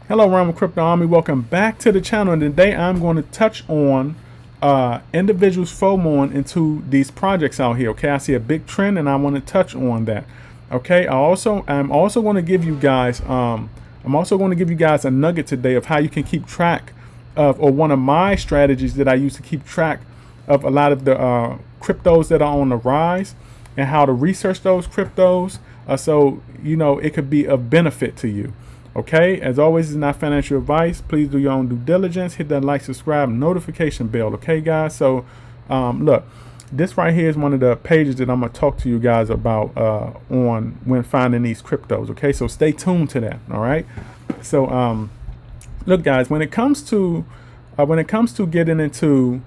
Hello, Rama Crypto Army. Welcome back to the channel. And today I'm going to touch on individuals FOMOing into these projects out here. Okay, I see a big trend, and I want to touch on that. Okay, I'm also going to give you guys a nugget today of how you can keep track of, or one of my strategies that I use to keep track of a lot of the cryptos that are on the rise, and how to research those cryptos, so you know it could be of benefit to you. Okay, as always, it's not financial advice. Please do your own due diligence. Hit that like, subscribe, notification bell. Okay, guys. So, look, this right here is one of the pages that I'm gonna talk to you guys about on when finding these cryptos. Okay, so stay tuned to that. All right. So, look, guys, when it comes to getting into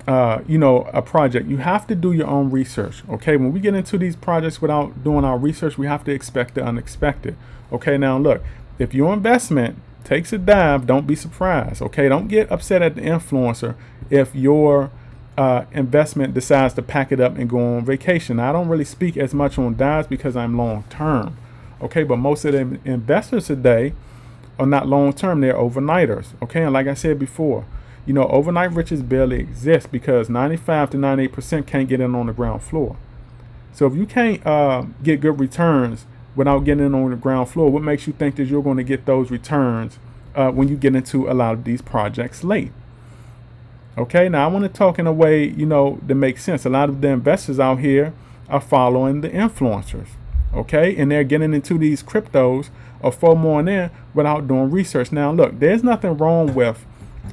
a project, you have to do your own research. Okay, when we get into these projects without doing our research, we have to expect the unexpected. Okay, now look, if your investment takes a dive, don't be surprised. Okay, don't get upset at the influencer if your investment decides to pack it up and go on vacation. Now, I don't really speak as much on dives because I'm long term. Okay, but most of the investors today are not long term, they're overnighters. Okay, and like I said before, you know, overnight riches barely exist because 95 to 98% can't get in on the ground floor. So if you can't get good returns without getting in on the ground floor, what makes you think that you're going to get those returns when you get into a lot of these projects late? Okay, now I want to talk in a way, you know, that makes sense. A lot of the investors out here are following the influencers. Okay, and they're getting into these cryptos or FOMO in without doing research. Now, look, there's nothing wrong with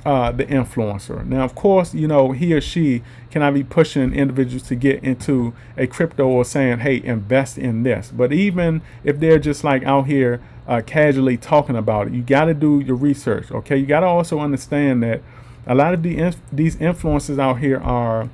the influencer. Now, of course, you know, he or she cannot be pushing individuals to get into a crypto or saying, hey, invest in this. But even if they're just like out here casually talking about it, you got to do your research. Okay, you got to also understand that a lot of these influencers out here are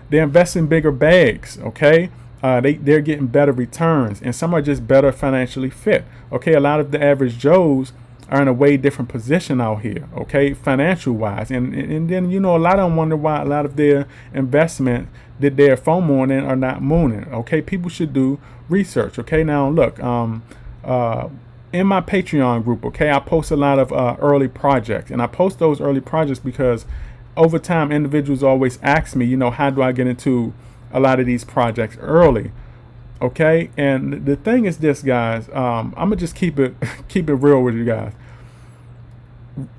they invest in bigger bags. Okay, they're getting better returns, and some are just better financially fit. Okay, a lot of the average Joes are in a way different position out here, okay, financial wise, and then, you know, a lot of them wonder why a lot of their investment that they're FOMOing in are not mooning. Okay, people should do research. Okay, now look, in my Patreon group, okay, I post a lot of early projects, and I post those early projects because over time individuals always ask me, you know, how do I get into a lot of these projects early? Okay, and the thing is this, guys, I'm gonna just keep it real with you guys.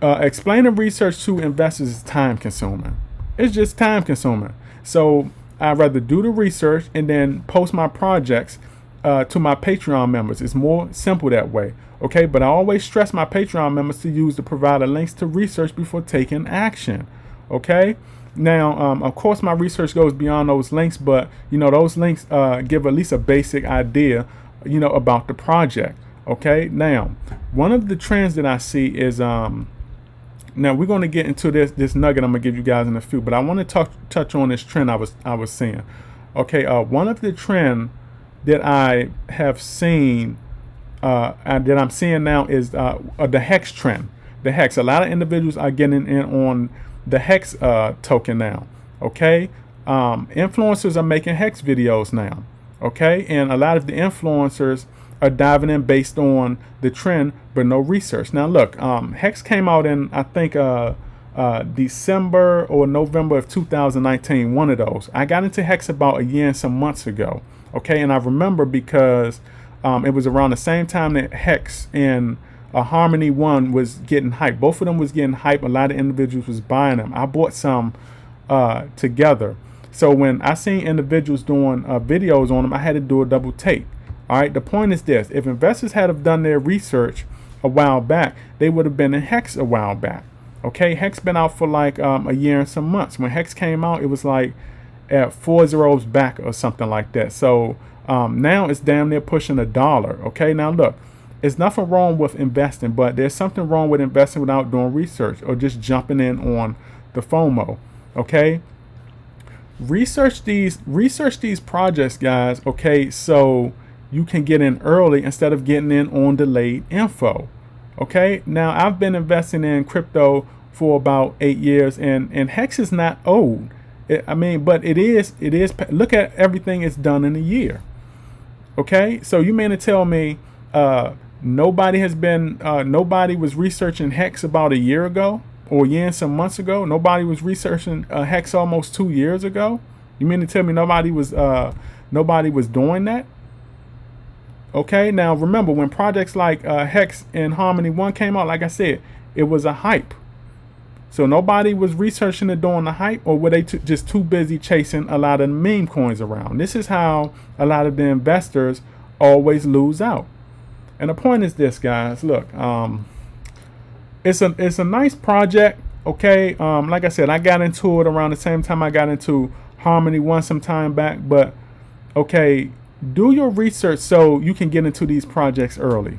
Explaining research to investors is time consuming. It's just time consuming. So I'd rather do the research and then post my projects to my Patreon members. It's more simple that way. Okay, but I always stress my Patreon members to use the provider links to research before taking action. Okay. Now, of course, my research goes beyond those links, but you know, those links give at least a basic idea, you know, about the project. Okay. Now, one of the trends that I see is now we're going to get into this nugget I'm gonna give you guys in a few, but I want to touch on this trend I was seeing. Okay. One of the trend that I have seen and that I'm seeing now is the hex trend. The hex. A lot of individuals are getting in on the hex token now. Okay, influencers are making hex videos now. Okay, and a lot of the influencers are diving in based on the trend but no research. Now look, hex came out in, I think, December or November of 2019, one of those. I got into hex about a year and some months ago. Okay, and I remember because it was around the same time that hex and Harmony One was getting hype. Both of them was getting hype. A lot of individuals was buying them. I bought some together. So when I seen individuals doing videos on them, I had to do a double take. All right. The point is this: if investors had have done their research a while back, they would have been in hex a while back. Okay, hex been out for like a year and some months. When hex came out, it was like at 4 zeros back or something like that. So now it's damn near pushing $1. Okay, now look. There's nothing wrong with investing, but there's something wrong with investing without doing research or just jumping in on the FOMO. Okay, research these projects, guys. Okay, so you can get in early instead of getting in on delayed info. Okay, now I've been investing in crypto for about 8 years, and hex is not old. But it is. Look at everything it's done in a year. Okay, so you mean to tell me Nobody has been, nobody was researching hex about a year ago or a year and some months ago. Nobody was researching hex almost 2 years ago. You mean to tell me nobody was doing that? Okay, now remember when projects like Hex and Harmony 1 came out, like I said, it was a hype. So nobody was researching it during the hype, or were they just too busy chasing a lot of meme coins around? This is how a lot of the investors always lose out. And the point is this, guys. Look, it's a nice project. Okay, like I said, I got into it around the same time I got into Harmony 1 some time back. But okay, do your research so you can get into these projects early.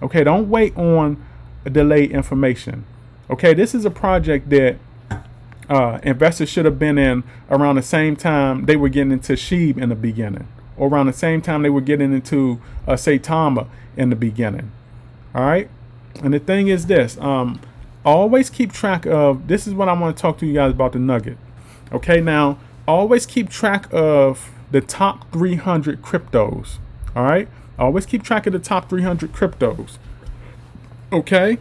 Okay, don't wait on delayed information. Okay, this is a project that investors should have been in around the same time they were getting into SHIB in the beginning, or around the same time they were getting into SAITAMA in the beginning. All right, and the thing is this: always keep track of. This is what I want to talk to you guys about, the nugget. Okay, now always keep track of the top 300 cryptos. All right, always keep track of the top 300 cryptos. Okay.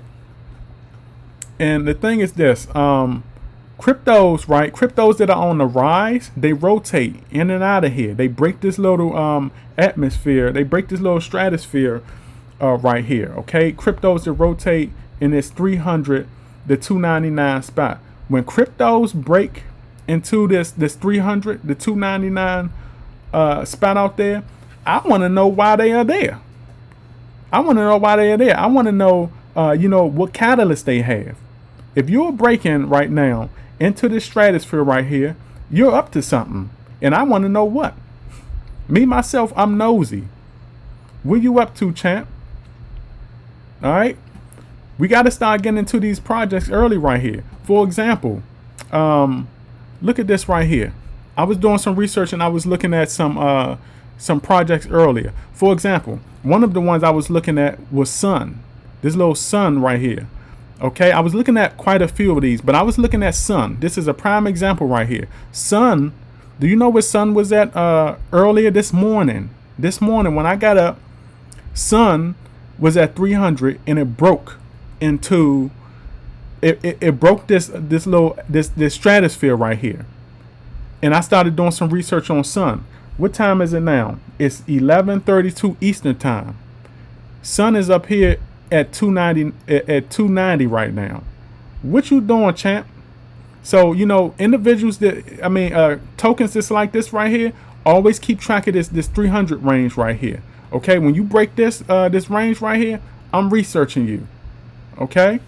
And the thing is this, cryptos, right? Cryptos that are on the rise, they rotate in and out of here. They break this little atmosphere. They break this little stratosphere right here. Okay, cryptos that rotate in this 300, the 299 spot. When cryptos break into this 300, the 299 spot out there, I want to know why they are there. I want to know why they are there. I want to know, what catalyst they have. If you're breaking right now into this stratosphere right here, you're up to something. And I want to know what. Me, myself, I'm nosy. What you up to, champ? All right. We got to start getting into these projects early right here. For example, look at this right here. I was doing some research and I was looking at some projects earlier. For example, one of the ones I was looking at was Sun. This little Sun right here. Okay, I was looking at quite a few of these, but I was looking at Sun. This is a prime example right here. Sun, do you know where Sun was at earlier this morning? This morning when I got up, Sun was at 300 and it broke into it broke this stratosphere right here. And I started doing some research on Sun. What time is it now? It's 11:32 Eastern time. Sun is up here at 290 right now. What you doing, champ? So individuals tokens that's like this right here, always keep track of this 300 range right here. Okay, when you break this range right here, I'm researching you. Okay,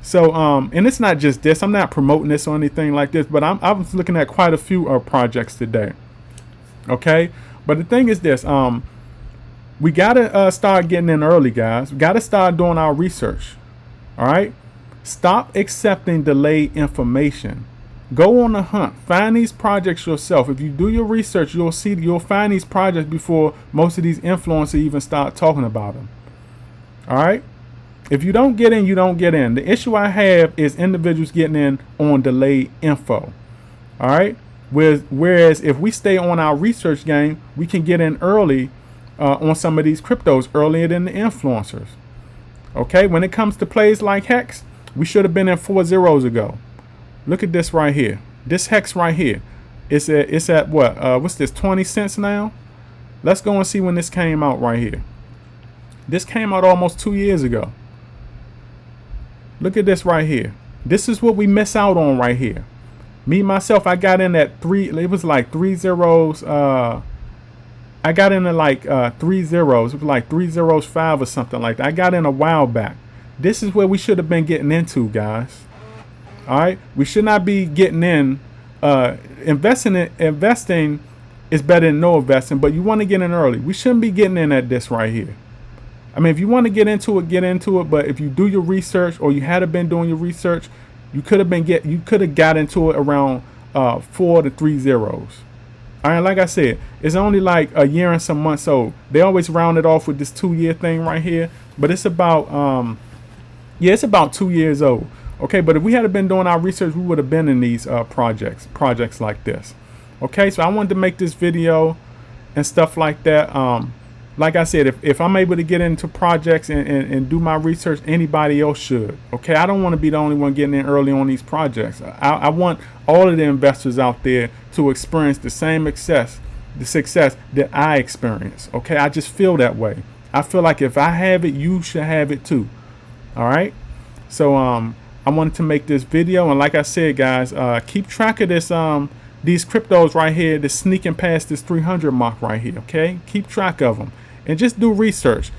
so and it's not just this. I'm not promoting this or anything like this, but I was looking at quite a few projects today. Okay, but the thing is this: we gotta start getting in early, guys. We gotta start doing our research. All right, stop accepting delayed information. Go on the hunt. Find these projects yourself. If you do your research, you'll find these projects before most of these influencers even start talking about them. All right. If you don't get in, you don't get in. The issue I have is individuals getting in on delayed info. All right. Whereas if we stay on our research game, we can get in early on some of these cryptos earlier than the influencers. Okay. When it comes to plays like Hex, we should have been in 4 zeros ago. Look at this right here. This Hex right here. It's at what? What's this? 20 cents now? Let's go and see when this came out right here. This came out almost 2 years ago. Look at this right here. This is what we miss out on right here. Me, myself, I got in at it was like 3 zeros. I got in at like 3 zeros. It was like 3 zeros 5 or something like that. I got in a while back. This is where we should have been getting into, guys. All right, we should not be getting in. Investing is better than no investing, but you want to get in early. We shouldn't be getting in at this right here. I mean, if you want to get into it, get into it. But if you do your research, or you had been doing your research, you could have got into it around 4 to 3 zeros. All right, like I said, it's only like a year and some months old. They always round it off with this 2-year thing right here, but it's about it's about 2 years old. Okay, but if we had been doing our research, we would have been in these projects like this. Okay, so I wanted to make this video and stuff like that. like I said, if I'm able to get into projects and do my research, anybody else should. Okay, I don't want to be the only one getting in early on these projects. I want all of the investors out there to experience the same success that I experience. Okay, I just feel that way. I feel like if I have it, you should have it too. All right. So I wanted to make this video, and like I said, guys, keep track of this these cryptos right here that's sneaking past this 300 mark right here. Okay, keep track of them and just do research.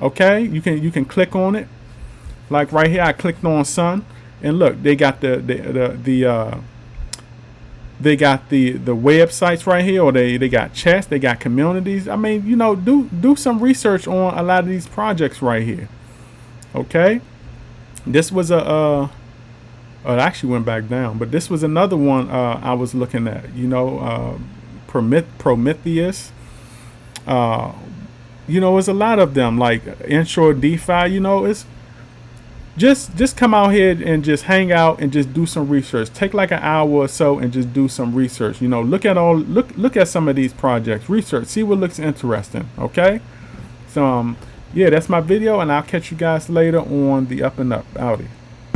Okay, you can click on it, like right here. I clicked on Sun, and look, they got the websites right here, or they got chats, they got communities. I mean, you know, do some research on a lot of these projects right here. Okay, this was it actually went back down, but this was another one I was looking at. You know, Prometheus. You know, it's a lot of them, like Inshore DeFi. You know, it's just come out here and just hang out and just do some research. Take like an hour or so and just do some research. You know, look at some of these projects, research, see what looks interesting. Okay, so yeah, that's my video, and I'll catch you guys later on the Up and Up. Outie.